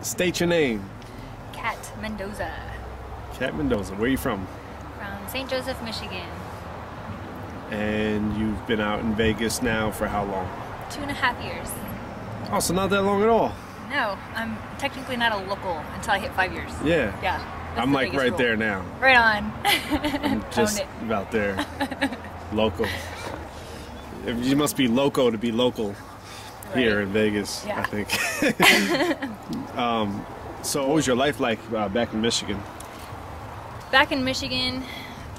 State your name. Kat Mendoza. Kat Mendoza. Where are you from? From St. Joseph, Michigan. And you've been out in Vegas now for how long? 2.5 years. Oh, so not that long at all. No, I'm technically not a local until I hit 5 years. Yeah. Yeah. I'm the like biggest right rule. there now. Right on. I'm just Owned it. about there. Local. You must be loco to be local here in Vegas, Yeah. I think. So what was your life like back in Michigan? Back in Michigan,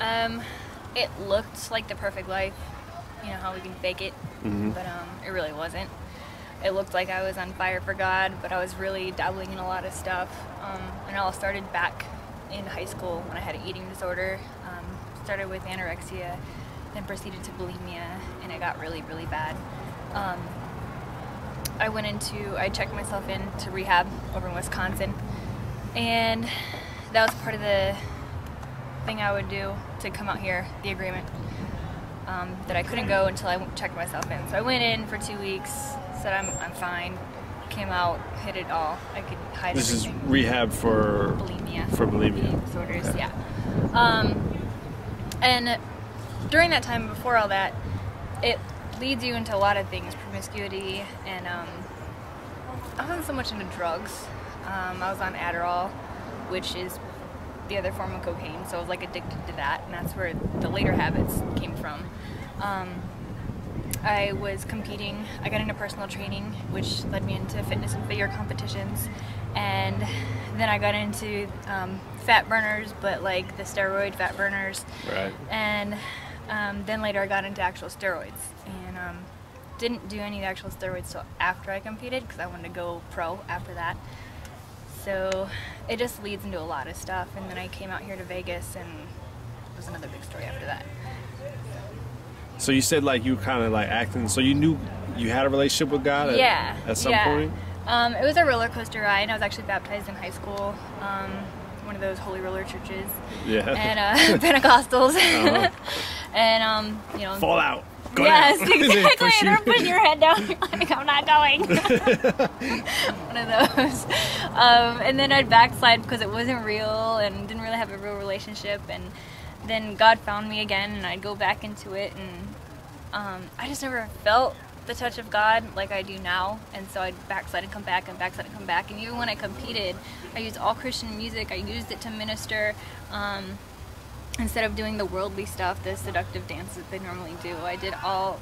it looked like the perfect life. You know how we can fake it, but it really wasn't. It looked like I was on fire for God, but I was really dabbling in a lot of stuff. And it all started back in high school when I had an eating disorder. Started with anorexia, then proceeded to bulimia, and it got really, really bad. I checked myself into rehab over in Wisconsin, and that was part of the thing I would do to come out here, the agreement, that I couldn't go until I checked myself in. So I went in for 2 weeks, said I'm fine, came out, hit it all. I could hide This everything. is rehab for Bulimia. For bulimia. Eating disorders, Okay. yeah. And during that time, before all that, it leads you into a lot of things, promiscuity, and I wasn't so much into drugs. I was on Adderall, which is the other form of cocaine, so I was like addicted to that, and that's where the later habits came from. I was competing. I got into personal training, which led me into fitness and figure competitions, and then I got into fat burners, but like the steroid fat burners. Right. And then later I got into actual steroids, and didn't do any of the actual steroids till after I competed because I wanted to go pro after that. So it just leads into a lot of stuff, and then I came out here to Vegas, and it was another big story after that. So you said like you kind of like acting, so you knew you had a relationship with God at some point? It was a roller coaster ride. I was actually baptized in high school, one of those holy roller churches. Yeah. And Pentecostals. And you know. Fall out. Go yes, down. exactly. And they're putting your head down. You're like, I'm not going. One of those. And then I'd backslide because it wasn't real and didn't really have a real relationship. And then God found me again, and I'd go back into it. And I just never felt the touch of God like I do now. And so I'd backslide and come back and backslide and come back. And even when I competed, I used all Christian music. I used it to minister. Instead of doing the worldly stuff, the seductive dance that they normally do, I did all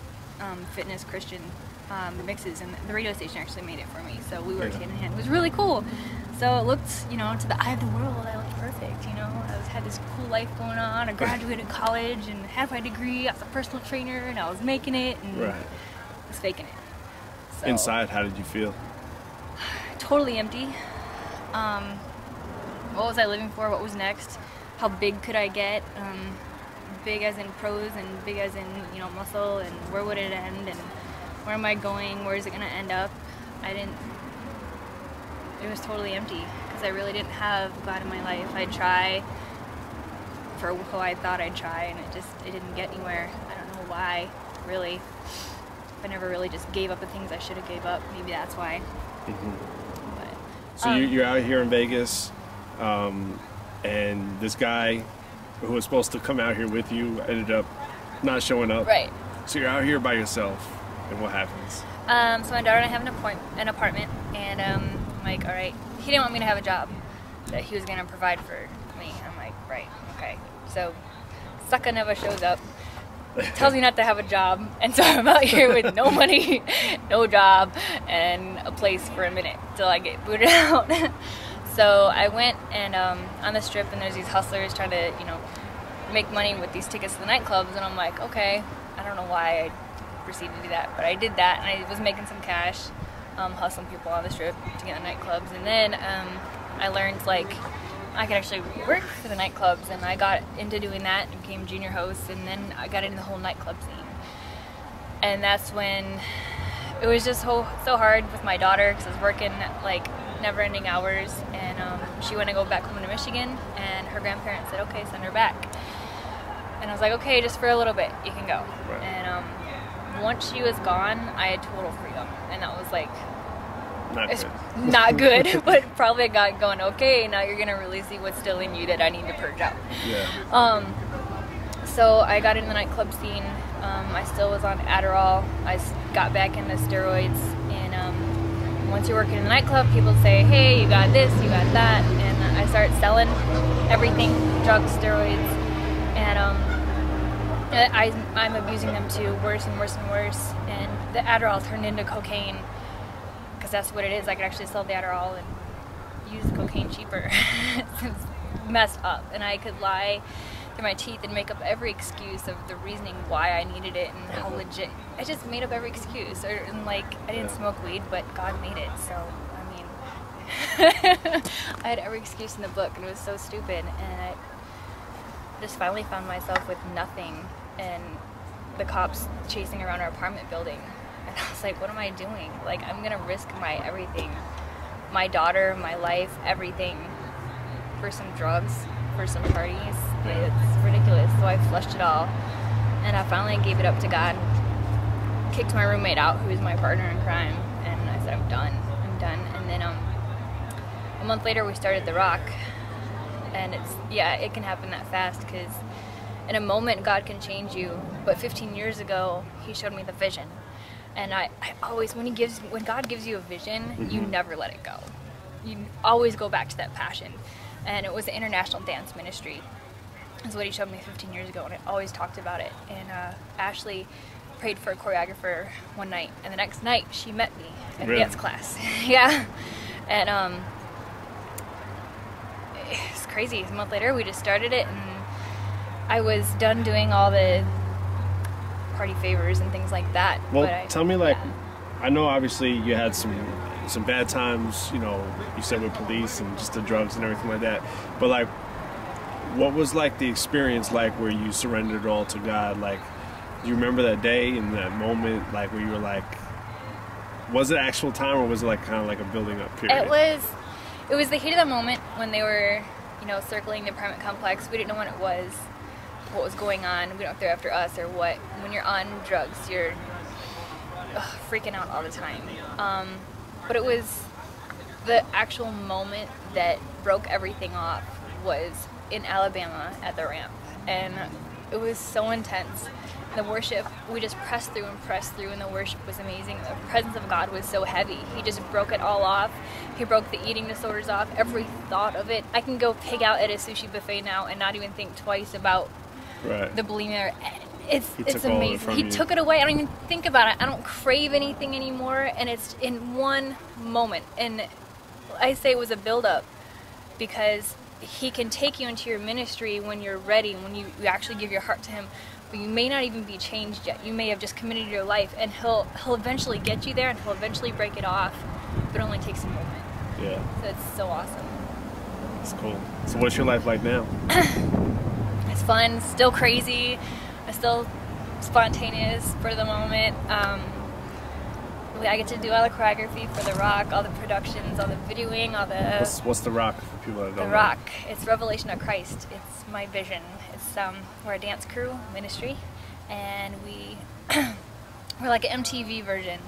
fitness Christian mixes, and the radio station actually made it for me. So we worked hand in hand. It was really cool. So it looked, you know, to the eye of the world, I looked perfect. You know, had this cool life going on. I graduated college and had my degree. I was a personal trainer, and I was making it, and I was faking it. So, inside, how did you feel? totally empty. What was I living for? What was next? How big could I get? Big as in pros and big as in, you know, muscle, and where would it end, and where am I going? Where is it going to end up? It was totally empty because I really didn't have God in my life. I'd try for who I thought I'd try, and it didn't get anywhere. I don't know why, really. I never really just gave up the things I should have gave up. Maybe that's why. But, so you're out here in Vegas, and this guy who was supposed to come out here with you ended up not showing up. Right. So you're out here by yourself, and what happens? So my daughter and I have an apartment, and I'm like, all right. He didn't want me to have a job that he was gonna provide for me. I'm like, right, okay. So sucker never shows up. Tells me not to have a job, and so I'm out here with no money, no job, and a place for a minute till I get booted out. So I went and on the strip, and there's these hustlers trying to, you know, make money with these tickets to the nightclubs, and I'm like, okay. I don't know why I proceeded to do that, but I did that, and I was making some cash, hustling people on the strip to get in the nightclubs, and then I learned like I could actually work for the nightclubs, and I got into doing that and became junior host, and then I got into the whole nightclub scene. And that's when it was just so hard with my daughter because I was working like never-ending hours, and she wanted to go back home to Michigan, and her grandparents said, okay, send her back. And I was like, okay, just for a little bit, you can go. Right. And once she was gone, I had total freedom, and that was like Not it's good. not good, but probably got going, okay, now you're gonna really see what's still in you that I need to purge out. Yeah. So I got in the nightclub scene. I still was on Adderall. I got back into steroids, and once you're working in the nightclub, people say, hey, you got this, you got that, and I started selling everything, drugs, steroids, and I'm abusing them too, worse and worse and worse, and the Adderall turned into cocaine, because that's what it is. I could actually sell the Adderall and use cocaine cheaper. It's messed up, and I could lie through my teeth and make up every excuse of the reasoning why I needed it and how legit. I just made up every excuse. And like, I didn't smoke weed, but God made it. So, I mean, I had every excuse in the book, and it was so stupid. And I just finally found myself with nothing, and the cops chasing around our apartment building. And I was like, what am I doing? Like, I'm gonna risk my everything, my daughter, my life, everything, for some drugs, for some parties. It's ridiculous. So I flushed it all, and I finally gave it up to God, kicked my roommate out, who was my partner in crime, and I said, I'm done. And then a month later we started The Rock, and it can happen that fast, because in a moment God can change you, but 15 years ago He showed me the vision, and I always, when God gives you a vision, you never let it go. You always go back to that passion. And it was the International Dance Ministry. That's what He showed me 15 years ago, and I always talked about it. And Ashley prayed for a choreographer one night, and the next night she met me at dance class. Yeah. And it's crazy. A month later we just started it, and I was done doing all the party favors and things like that. Well, tell me, like, I know obviously you had some bad times, you know, you said with police and just the drugs and everything like that, but like, what was like the experience like where you surrendered it all to God? Like, do you remember that day and that moment, like, where you were like, was it actual time, or was it like kind of like a building up period? It was the heat of the moment when they were, you know, circling the apartment complex. We didn't know what was going on. We don't know if they're after us or what. When you're on drugs, you're freaking out all the time. But it was the actual moment that broke everything off was in Alabama at the ramp, and it was so intense. The worship, we just pressed through, and the worship was amazing. The presence of God was so heavy. He just broke it all off. He broke the eating disorders off, every thought of it. I can go pig out at a sushi buffet now and not even think twice about the bulimia. It's amazing. He took it away. I don't even think about it. I don't crave anything anymore, and it's in one moment. And I say it was a build-up, because He can take you into your ministry when you're ready, when you actually give your heart to Him. But you may not even be changed yet. You may have just committed your life, and He'll eventually get you there, and He'll eventually break it off, but it only takes a moment. Yeah. So it's so awesome. It's cool. So what's your life like now? It's fun, still crazy. I'm still spontaneous for the moment. I get to do all the choreography for The Rock, all the productions, all the videoing, all the... What's The Rock for people that don't know? The Rock. It's Revelation of Christ. It's my vision. It's we're a dance crew ministry, and we're like an MTV version.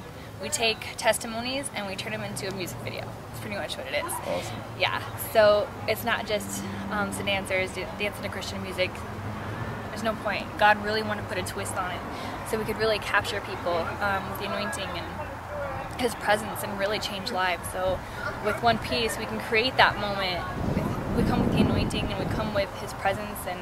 We take testimonies and we turn them into a music video. That's pretty much what it is. Awesome. Yeah. So it's not just some dancers dancing to Christian music. There's no point. God really wanted to put a twist on it, so we could really capture people with the anointing and His presence and really change lives. So with one piece, we can create that moment. We come with the anointing, and we come with His presence and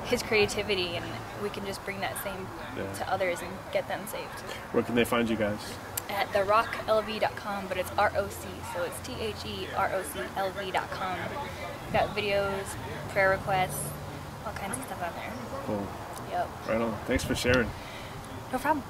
His creativity, and we can just bring that same to others and get them saved. Where can they find you guys? At therocklv.com, but it's R-O-C, so it's THEROCLV.com. We've got videos, prayer requests, all kinds of stuff out there. Cool. Yep. Right on. Thanks for sharing. No problem.